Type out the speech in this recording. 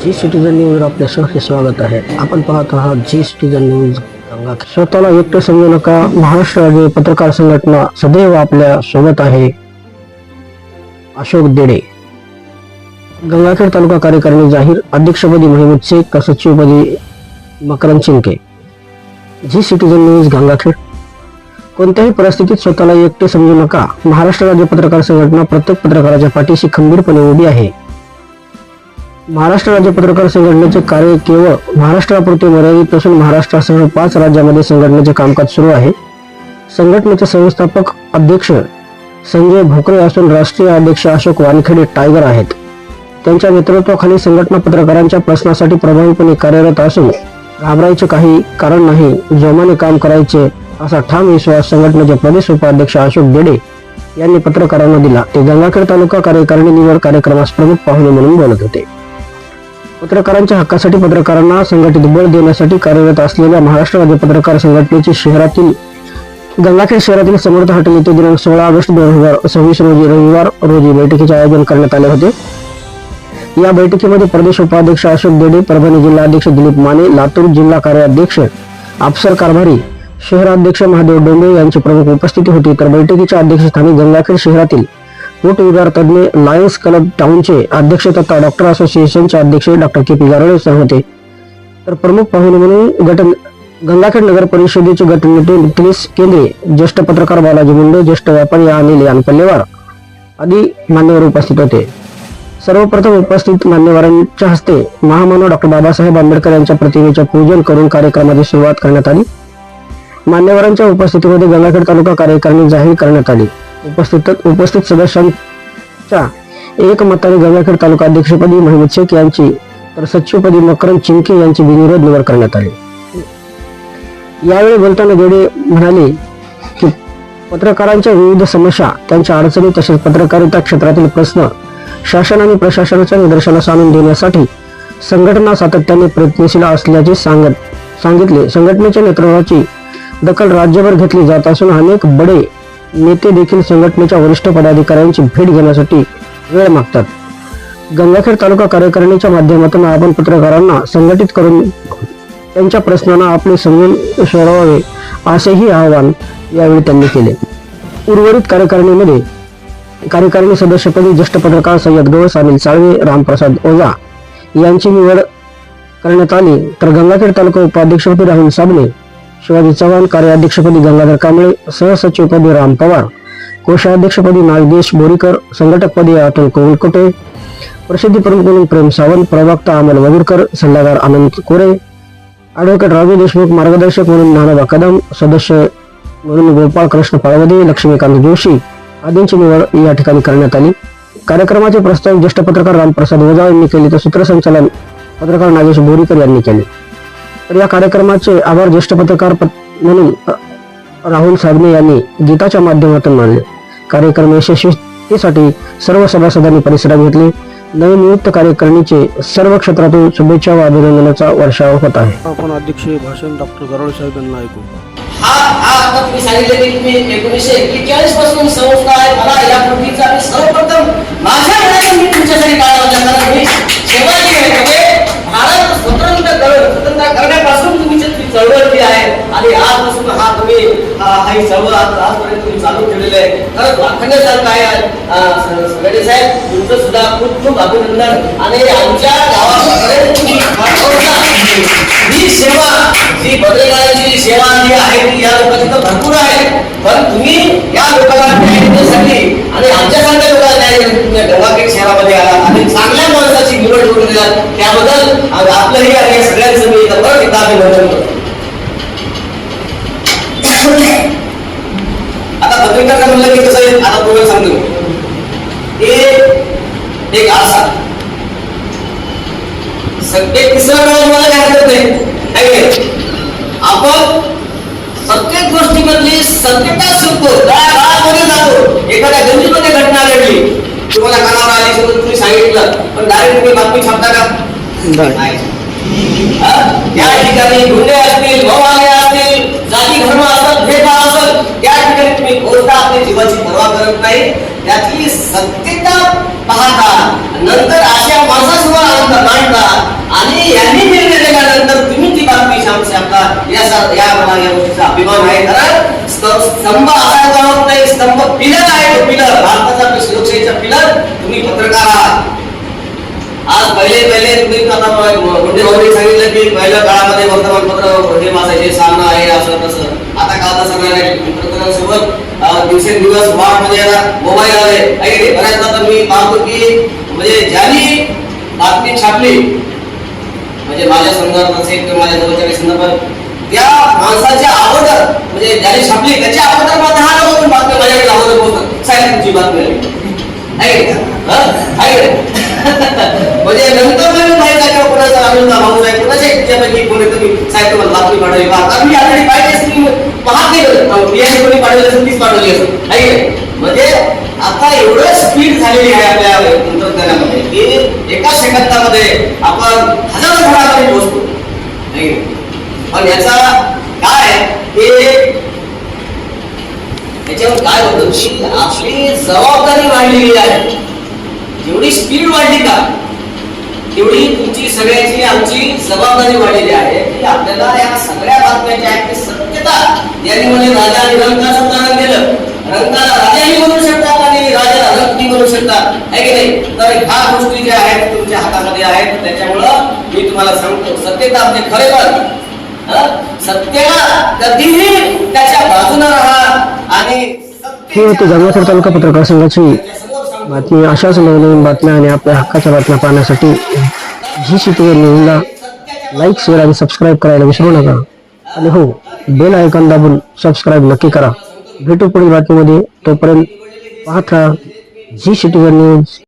जी citizen news आपल्या सहर्ष स्वागत आहे. आपण पाहत आहात जी सिटीजन न्यूज. स्वतःला एकटं समजू नका. महाराष्ट्र राज्य पत्रकार संघटना सदैव आपल्या सोबत आहे. अशोक देडे. गंगाखेड तालुका कार्यकारिणी जाहीर. अध्यक्षपदी महमूद शेख तर सचिवपदी मकरंद चिंके. जी सिटीजन न्यूज गंगाखेड. कोणत्याही परिस्थितीत स्वतःला एकटे समजू नका. महाराष्ट्र राज्य पत्रकार संघटना प्रत्येक पत्रकाराच्या पाठीशी खंबीरपणे उभी आहे. महाराष्ट्र राज्य पत्रकार संघटनेचे कार्य केवळ महाराष्ट्रापुरते मर्यादित नसून महाराष्ट्रासह 5 राज्यांमध्ये संघटनेचे कामकाज सुरू आहे. संघटनेचे संस्थापक अध्यक्ष संजय भोकरे असून राष्ट्रीय अध्यक्ष अशोक वानखेडे टायगर आहेत. त्यांच्या नेतृत्वाखाली संघटना पत्रकारांच्या प्रश्नासाठी प्रभावीपणे कार्यरत असून घाबरायचे काही कारण नाही, जोमाने काम करायचे असा ठाम विश्वास संघटनेचे प्रदेश उपाध्यक्ष अशोक देडे यांनी पत्रकारांना दिला. ते गंगाखेड तालुका कार्यकारिणी निवड कार्यक्रमास प्रमुख पाहुणे म्हणून बोलत होते. पत्रकारांच्या हक्कासाठी पत्रकारांना संघटित बळ देण्यासाठी कार्यरत असलेल्या महाराष्ट्र राज्य पत्रकार संघटनेची गंगाखेड शहरातील समर्थ हॉटेल येथे दिनांक 16 ऑगस्ट 2026 रोजी रविवार रोजी बैठकीचे आयोजन करण्यात आले होते. या बैठकीमध्ये प्रदेश उपाध्यक्ष अशोक देडे, परभणी जिल्हाध्यक्ष दिलीप माने, लातूर जिल्हा कार्याध्यक्ष अफसर कारभारी, शहराध्यक्ष महादेव डोंबे यांची प्रमुख उपस्थिती होती. तर बैठकीच्या अध्यक्षस्थानी गंगाखेड शहरातील पोटविकार तज्ञ लायन्स क्लब टाउनचे अध्यक्ष तथा डॉक्टर असोसिएशनचे अध्यक्ष डॉक्टर के पी गारोळे सर होते. तर प्रमुख पाहुणे म्हणून गंगाखेड नगर परिषदेचे गटनेते नितीश केंद्रे, ज्येष्ठ पत्रकार बालाजी मुंडे, ज्येष्ठ व्यापारी अनिल यानपल्लेवार आदी मान्यवर उपस्थित होते. सर्वप्रथम उपस्थित मान्यवरांच्या हस्ते महामानव डॉक्टर बाबासाहेब आंबेडकर यांच्या प्रतिमेचे पूजन करून कार्यक्रमाची सुरुवात करण्यात आली. मान्यवरांच्या उपस्थितीमध्ये गंगाखेड तालुका कार्यकारिणी जाहीर करण्यात आली. उपस्थित सदस्यांच्या एकमताने गंगाखेड तालुका अध्यक्षपदी महमूद शेख यांची तर सचिवपदी मकरंद चिंके यांची बिनविरोध निवड करण्यात आली. यावेळी बोलताना देडे म्हणाले की पत्रकारांच्या विविध समस्या, त्यांच्या अडचणी तसेच पत्रकारिता क्षेत्रातील प्रश्न शासन आणि प्रशासनाच्या निदर्शनास आणून देण्यासाठी संघटना सातत्याने प्रयत्नशील असल्याचे सांगितले. संघटनेच्या नेतृत्वाची दखल राज्यभर घेतली जात असून अनेक बडे नेते देखील संघटनेच्या वरिष्ठ पदाधिकाऱ्यांची भेट घेण्यासाठी वेळ मागतात. गंगाखेड तालुका कार्यकारिणीच्या माध्यमातून आपण पत्रकारांना संघटित करून त्यांच्या प्रश्नांना आपले समजून सोडवावे असेही आवाहन यावेळी त्यांनी केले. उर्वरित कार्यकारिणी सदस्यपदी ज्येष्ठ पत्रकार सय्यद गवस, अनिल साळवे, रामप्रसाद ओझा यांची निवड करण्यात आली. तर गंगाखेड तालुका उपाध्यक्षपदी राहुल साबणे, शिवाजी चव्हाण, कार्याध्यक्षपदी गंगाधर कांबळे, सहसचिवपदी राम पवार, कोषाध्यक्षपदी नागदेश बोरीकर, संघटकपदी अतुल कोलकोटे, प्रसिद्धी प्रमुख म्हणून प्रेम सावंत, प्रवक्ता अमल वगुरकर, सल्लागार आनंद कोरे, ॲडव्होकेट राजू देशमुख, मार्गदर्शक म्हणून नानाबा कदम, सदस्य म्हणून गोपाळ कृष्ण पाळवदे, लक्ष्मीकांत जोशी आदींची निवड या ठिकाणी करण्यात आली. कार्यक्रमाचे प्रस्ताव ज्येष्ठ पत्रकार रामप्रसाद ओझा यांनी केले तर सूत्रसंचालन पत्रकार नागेश बोरीकर यांनी केले. तर या कार्यक्रमाचे आभार ज्येष्ठ पत्रकार म्हणून राहुल साबणे यांनी गीताच्या माध्यमातून मानले. कार्यक्रम यशस्वीतेसाठी सर्व सभासदांनी परिश्रम घेतले. नवनियुक्त कार्यकारिणीचे सर्व क्षेत्रातून शुभेच्छा व अभिनंदनाचा वर्षाव होत आहे. आपण अध्यक्ष भाषण डॉक्टर गारोळे साहेब यांना ऐकू. आता तुम्ही सांगितले की तुम्ही 1941 पासून संस्था आहे. मला या कृतीचा मी सर्वप्रथम माझ्या वेळेस मी तुमच्यासाठी काय कारण मी सेवा जी आहे भारत स्वतंत्र करण्यापासून तुमची चळवळ जी आहे आणि आजपासून तुम्ही ही चळवळ आजपर्यंत तुम्ही चालू ठेवलेली आहे. खरंच वाखण्यासारखं आहे. सगळे साहेब तुमचं सुद्धा खूप खूप अभिनंदन. आणि आमच्या गावापर्यंत ही सेवा जी पत्रकारांची सेवा जी आहे ती या लोकांची तर भरपूर आहे, पण तुम्ही या लोकांना न्याय देण्यासाठी आणि आमच्यासारख्या लोकांना न्याय देण्यासाठी गंगाखेड शहरामध्ये आला आणि चांगल्या माणसाची निवड करून दिला त्याबद्दल आपलंही आणि या सगळ्यांचं मी परत एकदा अभिनंदन करतो. आता पत्रकार म्हणलं की कसं आहे, आता तुम्हाला सांगतो एक आरसा एक तिसरा वेळा मला काय हरकत नाही. आपण प्रत्येक गोष्टीमधली सत्यता शिकतो. गावामध्ये जातो, एखाद्या गल्लीमध्ये घटना घडली, तुम्हाला कानावर आली समजा तुम्ही सांगितलं, पण डायरेक्ट तुम्ही बातमी छापता का? नाही. त्या ठिकाणी गुन्हे असतील, भवाने असतील, जाती धर्म असतात, भेदभाव असतात, त्या ठिकाणी तुम्ही पोहोचता, आपली जीवाची पर्वा करत नाही. त्यातली सत्यता पाहता नंतर अशा माणसासमोर आणता आणि यांनी निर्णय दिल्यानंतर तुम्ही ती बातमी या मला या गोष्टीचा अभिमान आहे. कारण स्तंभ असा होत नाही, स्तंभ पिलर आहे. तो पिलर भारताचा सुरक्षेचा पिलर तुम्ही पत्रकार आहात. आज पहिले तुम्ही आता मोठे भाऊनी सांगितलं की पहिल्या काळामध्ये वर्तमानपत्र हे वाचायचे, सामना आहे असं तसं. आता का तसं नाही, तंत्रज्ञानासोबत दिवसेंदिवस वाढ मोबाईल आले आहे. बऱ्याचदा तर मी पाहतो की म्हणजे ज्यांनी बातमी छापली म्हणजे माझ्या संदर्भात असेल किंवा माझ्या जवळच्या काही संदर्भात त्या माणसाच्या अगोदर म्हणजे ज्याने छापली त्याच्या अगोदर मला 10 लोक बातमी माझ्याकडे अगोदर बोलतात, साहेब तुमची बातमी आली म्हणजे नंतर नवीन माहिती किंवा कोणाचा आनंद भाऊ आहे कोणाच्या त्याच्यापैकी कोणी तुम्ही साहेब तुम्हाला बातमी पाठवली का, कारण मी ऑलरेडी पाहिजे पाहत नाही कोणी पाठवली असेल तीच पाठवली असेल आहे. म्हणजे आता एवढं स्पीड झालेली आहे आपल्या तंत्रज्ञानामध्ये की एका सेकंदामध्ये आपण हजारो घरामध्ये पोहोचतो नाही. पण याचा काय याच्यावर काय होतं की आपली जबाबदारी वाढलेली आहे. जेवढी स्पीड वाढली का तेवढी तुमची सगळ्याची आमची जबाबदारी वाढलेली आहे की आपल्याला या सगळ्या बातम्याची आहे सत्यता. यांनी म्हणजे राजा आणि रंगाचं उदाहरण दिलं, रंगाला राजाही बनवू शकतात आणि राजाला रंगही बनवू शकतात आहे की नाही. तर ह्या गोष्टी ज्या आहेत तुमच्या हातामध्ये आहेत. त्याच्यामुळं मी तुम्हाला सांगतो सत्यता म्हणजे खरेतर सत्याला कधीही त्याच्या बाजूला राहा. आणि ही होती जामनेर तालुका पत्रकार संघाची बातमी. अशाच नवनवीन बातम्या आणि आपल्या हक्काच्या बातम्या पाहण्यासाठी जी सिटीवर न्यूजला लाईक, शेअर आणि सबस्क्राईब करायला विसरू नका. आणि हो, बेल आयकॉन दाबून सबस्क्राईब नक्की करा. भेटू पुढील बातमीमध्ये. तोपर्यंत पाहत राहा जी सिटीवर न्यूज.